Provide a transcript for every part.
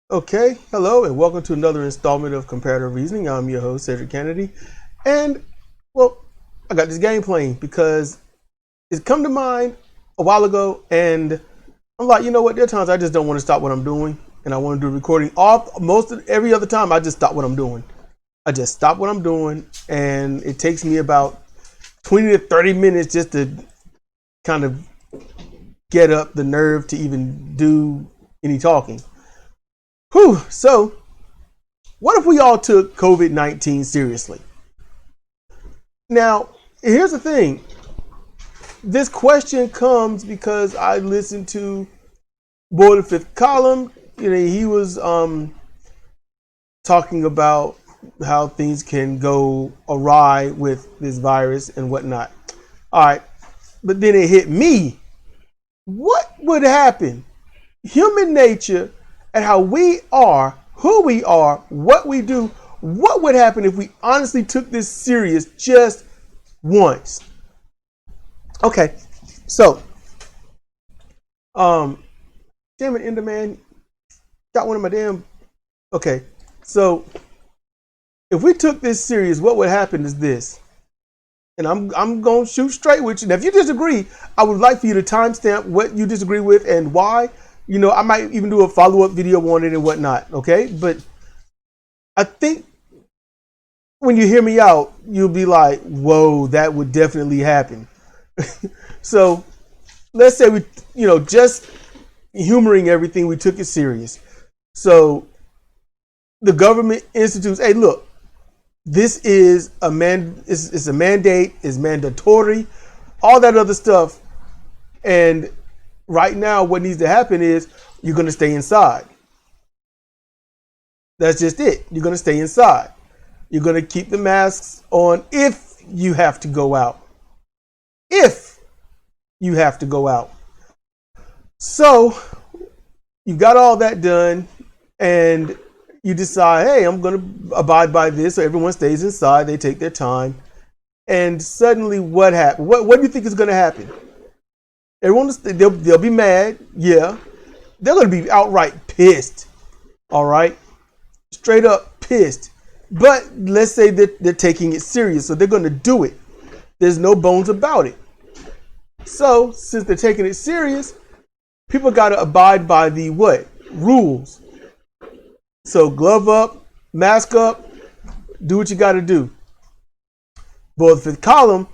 Okay, hello and welcome to another installment of Comparative Reasoning. I'm your host, Sidra Kennedy. And, well, I got this game playing because it's come to mind a while ago and I'm like, you know what, there are times I just don't want to stop what I'm doing and I want to do recording. Most of every other time I just stop what I'm doing. I just stop what I'm doing and it takes me about 20 to 30 minutes just to kind of get up the nerve to even do any talking. Whew, so what if we all took COVID-19 seriously? Now, here's the thing. This question comes because I listened to Boy the Fifth Column. He was talking about how things can go awry with this virus and whatnot. All right, but then it hit me. What would happen? Human nature and how we are, who we are, what we do, what would happen if we honestly took this serious just once? Okay, so, damn it, Enderman, got one of my damn, okay, so, if we took this serious, what would happen is this, and I'm going to shoot straight with you. Now, if you disagree, I would like for you to timestamp what you disagree with and why. I might even do a follow-up video on it and whatnot, okay? But I think when you hear me out, you'll be like, whoa, that would definitely happen. So let's say we, just humoring everything, we took it serious. So the government institutes, hey, look, this is it's a mandate, it's mandatory, all that other stuff. And right now, what needs to happen is you're going to stay inside. That's just it. You're going to stay inside. You're going to keep the masks on if you have to go out. If you have to go out. So you got all that done and you decide, hey, I'm going to abide by this. So everyone stays inside. They take their time. And suddenly what happened? What do you think is going to happen? Everyone, they'll be mad. Yeah. They're going to be outright pissed. All right. Straight up pissed. But let's say that they're taking it serious. So they're going to do it. There's no bones about it. So since they're taking it serious, people got to abide by the what? Rules. So glove up, mask up, do what you got to do. But the fifth column,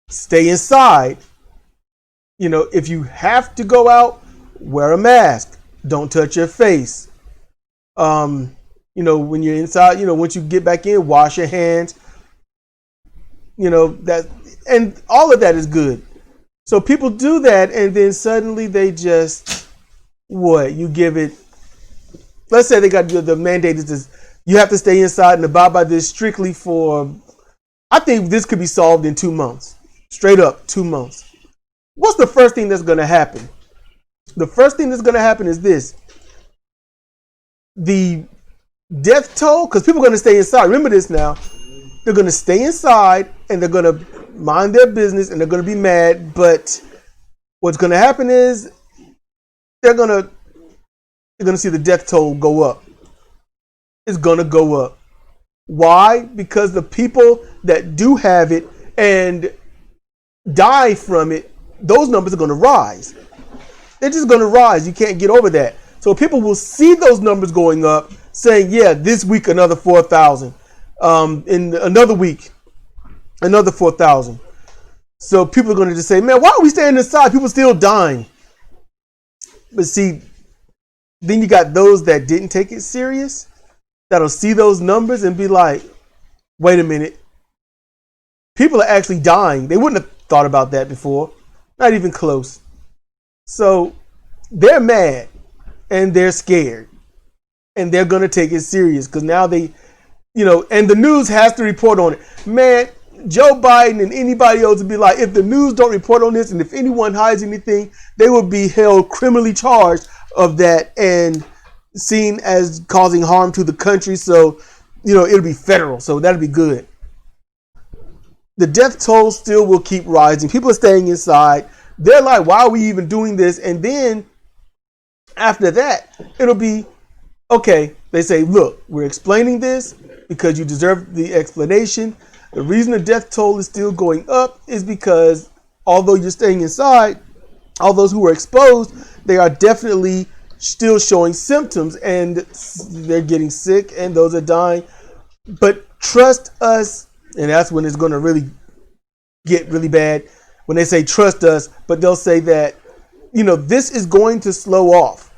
stay inside. If you have to go out, wear a mask. Don't touch your face. When you're inside, once you get back in, wash your hands. That, and all of that is good. So people do that, and then suddenly they just, you give it, let's say they got the mandate is this, you have to stay inside and abide by this strictly for, I think this could be solved in 2 months. Straight up, 2 months. What's the first thing that's going to happen? The first thing that's going to happen is this. The death toll, because people are going to stay inside. Remember this now. They're going to stay inside and they're going to mind their business and they're going to be mad. But what's going to happen is they're going to see the death toll go up. It's going to go up. Why? Because the people that do have it and die from it, those numbers are going to rise. They're just going to rise. You can't get over that. So people will see those numbers going up, saying, yeah, this week another 4,000. In another week, another 4,000. So people are going to just say, man, why are we staying inside? People still dying. But see, then you got those that didn't take it serious, that'll see those numbers and be like, wait a minute. People are actually dying. They wouldn't have thought about that before. Not even close. So they're mad and they're scared and they're going to take it serious because now they, and the news has to report on it. Man, Joe Biden and anybody else would be like, if the news don't report on this and if anyone hides anything, they will be held criminally charged of that and seen as causing harm to the country. So, it'll be federal. So that'll be good. The death toll still will keep rising. People are staying inside. They're like, why are we even doing this? And then After that, it'll be, okay, they say, look, we're explaining this because you deserve the explanation. The reason the death toll is still going up is because although you're staying inside, all those who were exposed, they are definitely still showing symptoms and they're getting sick and those are dying. But trust us, and that's when it's going to really get really bad when they say trust us, but they'll say that, this is going to slow off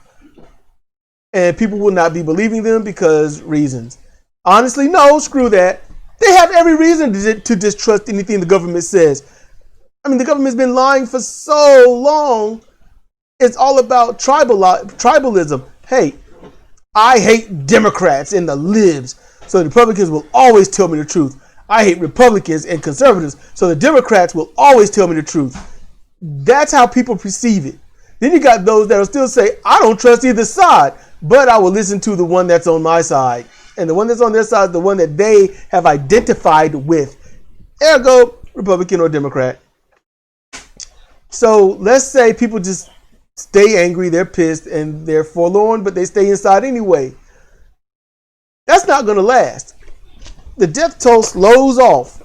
and people will not be believing them because reasons. Honestly, no, screw that. They have every reason to distrust anything the government says. I mean, the government's been lying for so long. It's all about tribalism. Hey, I hate Democrats and the libs, so the Republicans will always tell me the truth. I hate Republicans and conservatives, so the Democrats will always tell me the truth. That's how people perceive it. Then you got those that will still say, I don't trust either side, but I will listen to the one that's on my side. And the one that's on their side is the one that they have identified with. Ergo, Republican or Democrat. So let's say people just stay angry, they're pissed, and they're forlorn, but they stay inside anyway. That's not going to last. The death toll slows off.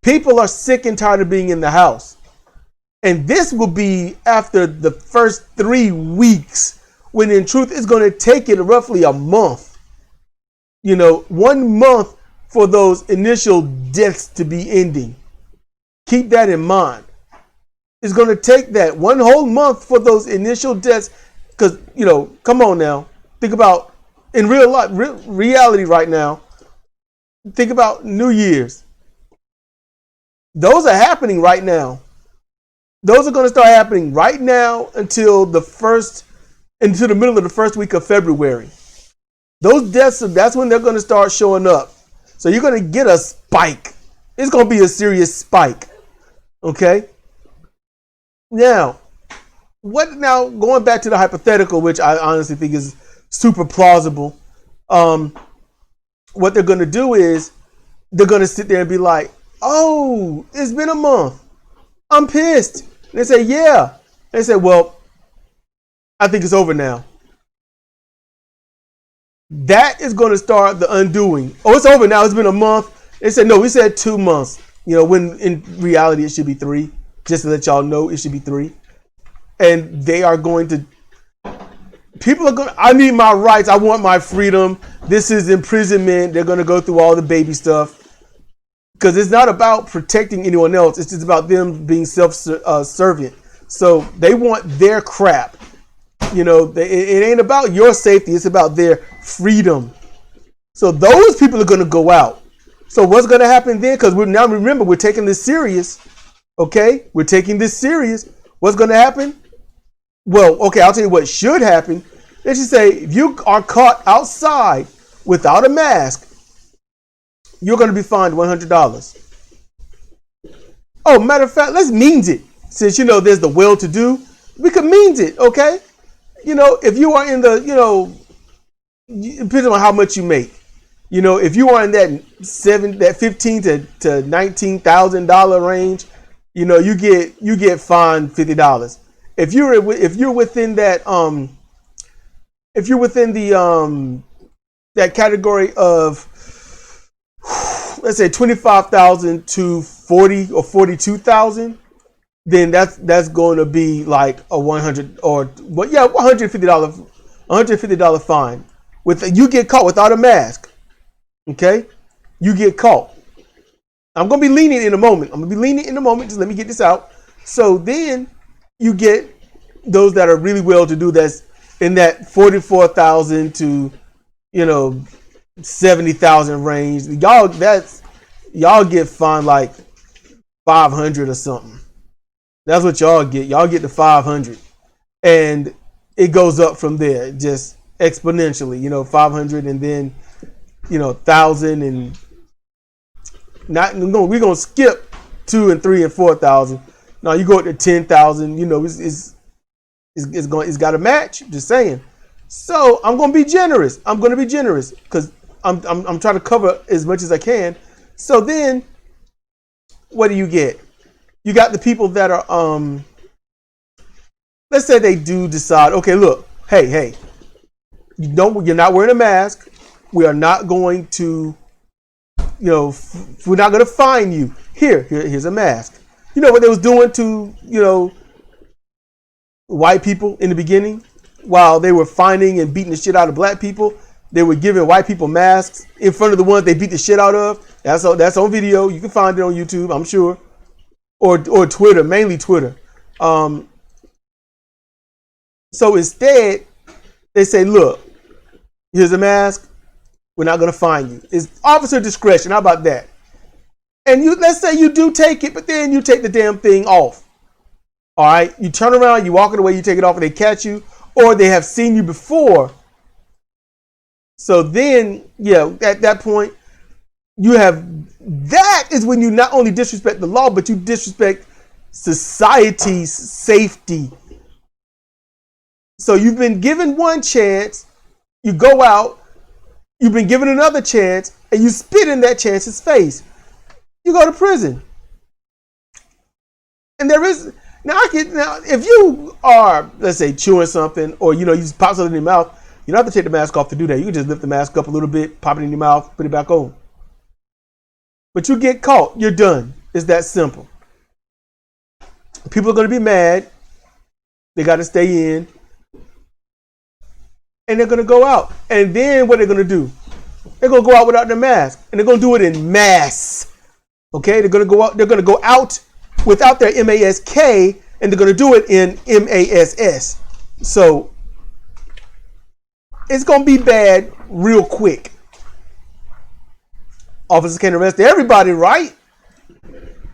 People are sick and tired of being in the house. And this will be after the first 3 weeks, when in truth it's going to take it roughly a month. 1 month for those initial deaths to be ending. Keep that in mind. It's going to take that 1 whole month for those initial deaths. Because, come on now. Think about, in real life, reality right now, think about New Year's. Those are happening right now. Those are going to start happening right now until the middle of the first week of February. Those deaths, that's when they're going to start showing up. So you're going to get a spike. It's going to be a serious spike. Okay? Now, going back to the hypothetical, which I honestly think is super plausible. What they're going to do is they're going to sit there and be like, oh, it's been a month. I'm pissed. And they say, yeah. They say, well, I think it's over now. That is going to start the undoing. Oh, it's over now. It's been a month. They said, no, we said 2 months. When in reality it should be 3. Just to let y'all know, it should be 3. And they are going to, people are going, I need my rights. I want my freedom. This is imprisonment. They're going to go through all the baby stuff. Because it's not about protecting anyone else. It's just about them being self-servient. So they want their crap. It ain't about your safety. It's about their freedom. So those people are going to go out. So what's going to happen then? Because remember, we're taking this serious. Okay? We're taking this serious. What's going to happen? Well, okay, I'll tell you what should happen. They should say, if you are caught outside without a mask, you're going to be fined $100. Oh, matter of fact, let's means it. Since, there's the well-to-do, we could means it, okay? If you are in the, depending on how much you make, if you are in that $15,000 to $19,000 range, you get fined $50. If you're within that that category of, let's say 25,000 to 40 or 42,000, then that's going to be like a $150 fine. You get caught without a mask. Okay, you get caught. I'm going to be lenient in a moment. Just let me get this out. So then you get those that are really well-to-do. That's in that 44,000 to 70,000 range. Y'all get fined like 500 or something. That's what y'all get. Y'all get to 500, and it goes up from there, just exponentially. 500, and then 1,000, and we're gonna skip 2 and 3 and 4,000. Now you go up to 10,000. It's got to match. Just saying. So I'm gonna be generous. Because I'm trying to cover as much as I can. So then, what do you get? You got the people that are let's say they do decide, okay, look, hey, you're not wearing a mask. We are not going to, we're not going to fine you. Here's a mask. You know what they was doing to, white people in the beginning? While they were fining and beating the shit out of black people, they were giving white people masks in front of the ones they beat the shit out of. That's on video. You can find it on YouTube, I'm sure. Or Twitter, mainly Twitter. So instead, they say, look, here's a mask. We're not going to fine you. It's officer discretion. How about that? And let's say you do take it, but then you take the damn thing off. All right? You turn around, you walk away, you take it off, and they catch you. Or they have seen you before. So then, at that point, that is when you not only disrespect the law, but you disrespect society's safety. So you've been given one chance, you go out, you've been given another chance, and you spit in that chance's face. You go to prison. And there is, now if you are, let's say, chewing something, or you pop something in your mouth, you don't have to take the mask off to do that. You can just lift the mask up a little bit, pop it in your mouth, put it back on. But you get caught, you're done. It's that simple. People are going to be mad. They got to stay in. And they're going to go out. And then what they're going to do? They're going to go out without their mask. And they're going to do it in mass. Okay? They're going to go out without their mask, and they're going to do it in mass. So it's going to be bad real quick. Officers can't arrest everybody, right?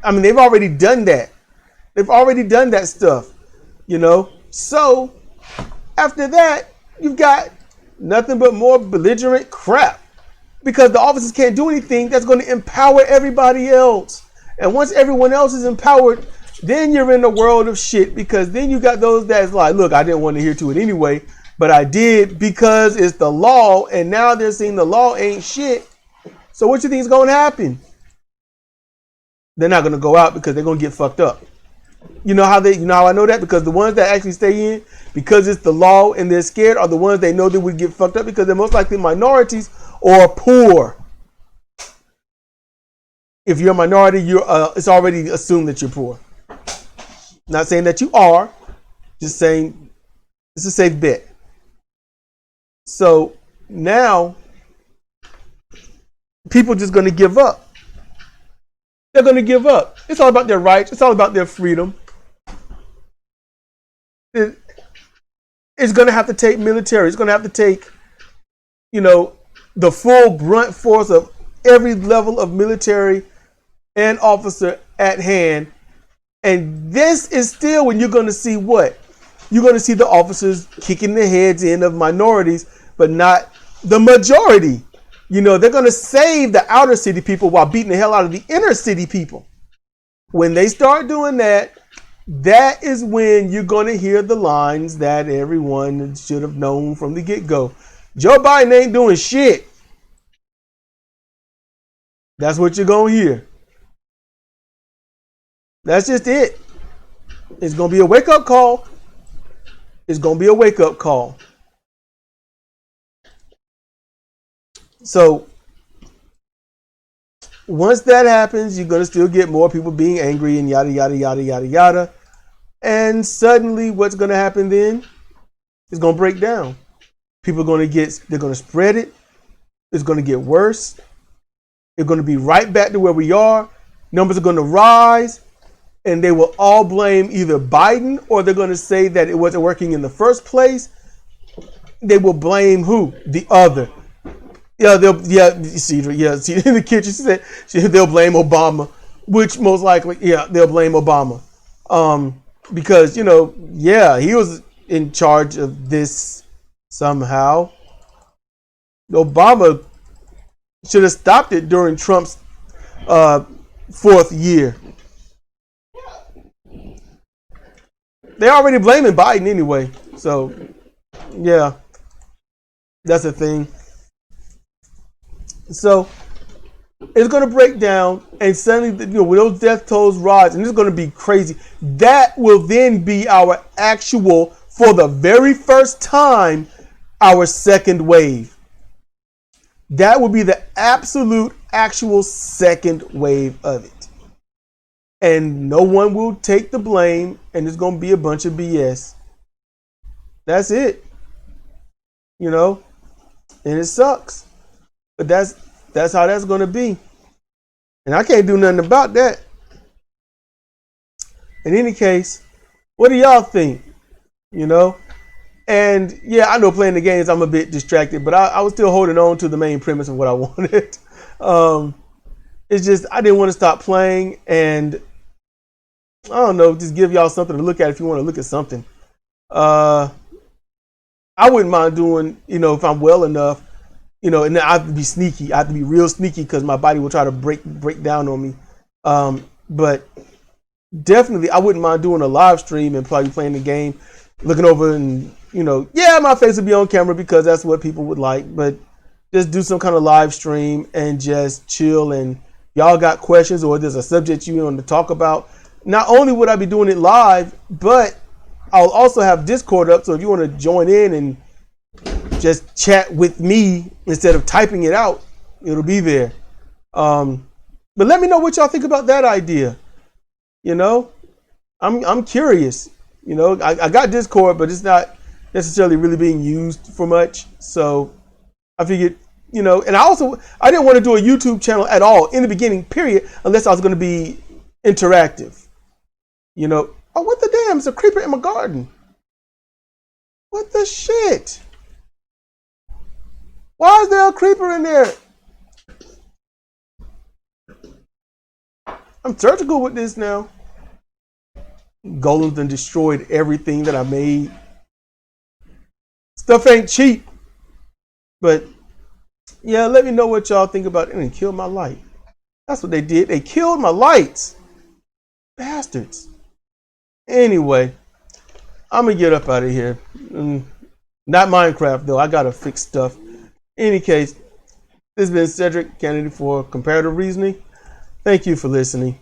I mean, they've already done that. They've already done that stuff, So after that, you've got nothing but more belligerent crap, because the officers can't do anything that's going to empower everybody else. And once everyone else is empowered, then you're in the world of shit, because then you got those that's like, look, I didn't want to hear to it anyway, but I did because it's the law, and now they're saying the law ain't shit. So what you think is going to happen? They're not going to go out because they're going to get fucked up. You know how I know that? Because the ones that actually stay in, because it's the law and they're scared, are the ones they know they would get fucked up, because they're most likely minorities or poor. If you're a minority, it's already assumed that you're poor. Not saying that you are, just saying it's a safe bet. So now people just going to give up. They're going to give up. It's all about their rights. It's all about their freedom. It's going to have to take military. It's going to have to take, the full brunt force of every level of military and officer at hand. And this is still when you're going to see what? You're going to see the officers kicking the heads in of minorities, but not the majority. They're going to save the outer city people while beating the hell out of the inner city people. When they start doing that, that is when you're going to hear the lines that everyone should have known from the get-go. Joe Biden ain't doing shit. That's what you're going to hear. That's just it. It's going to be a wake-up call. It's going to be a wake-up call. So once that happens, you're going to still get more people being angry and yada, yada, yada, yada, yada. And suddenly what's going to happen then is going to break down. People are going to they're going to spread it. It's going to get worse. It's going to be right back to where we are. Numbers are going to rise, and they will all blame either Biden, or they're going to say that it wasn't working in the first place. They will blame who? The other. Sidra, see in the kitchen, she said they'll blame Obama, which most likely, they'll blame Obama. Because, he was in charge of this somehow. Obama should have stopped it during Trump's fourth year. They're already blaming Biden anyway. So, yeah, that's the thing. So it's going to break down, and suddenly, when those death tolls rise, and it's going to be crazy. That will then be our actual for the very first time, our second wave. That will be the absolute, actual second wave of it. And no one will take the blame, and it's going to be a bunch of BS. That's it. You know? And it sucks. But that's how that's going to be. And I can't do nothing about that. In any case, what do y'all think? You know? And yeah, I know playing the games, I'm a bit distracted, but I was still holding on to the main premise of what I wanted. It's just, I didn't want to stop playing, and I don't know, just give y'all something to look at if you want to look at something. I wouldn't mind doing, you know, if I'm well enough, you know, and I have to be sneaky. I have to be real sneaky because my body will try to break down on me. But definitely, I wouldn't mind doing a live stream and probably playing the game, looking over and, you know, yeah, my face would be on camera because that's what people would like. But just do some kind of live stream and just chill. And y'all got questions or there's a subject you want to talk about. Not only would I be doing it live, but I'll also have Discord up. So if you want to join in and just chat with me instead of typing it out, it'll be there. But let me know what y'all think about that idea. You know, I'm curious. You know, I got Discord, but it's not necessarily really being used for much. So I figured, you know, and I didn't want to do a YouTube channel at all in the beginning, period, unless I was going to be interactive. You know, oh, what the damn? It's a creeper in my garden. What the shit? Why is there a creeper in there? I'm surgical with this now. Golems done destroyed everything that I made. Stuff ain't cheap. But yeah, let me know what y'all think about it. And kill my light. That's what they did. They killed my lights. Bastards. Anyway, I'm gonna get up out of here. Not Minecraft though. I gotta fix stuff. In any case, this has been Cedric, candidate for Comparative Reasoning. Thank you for listening.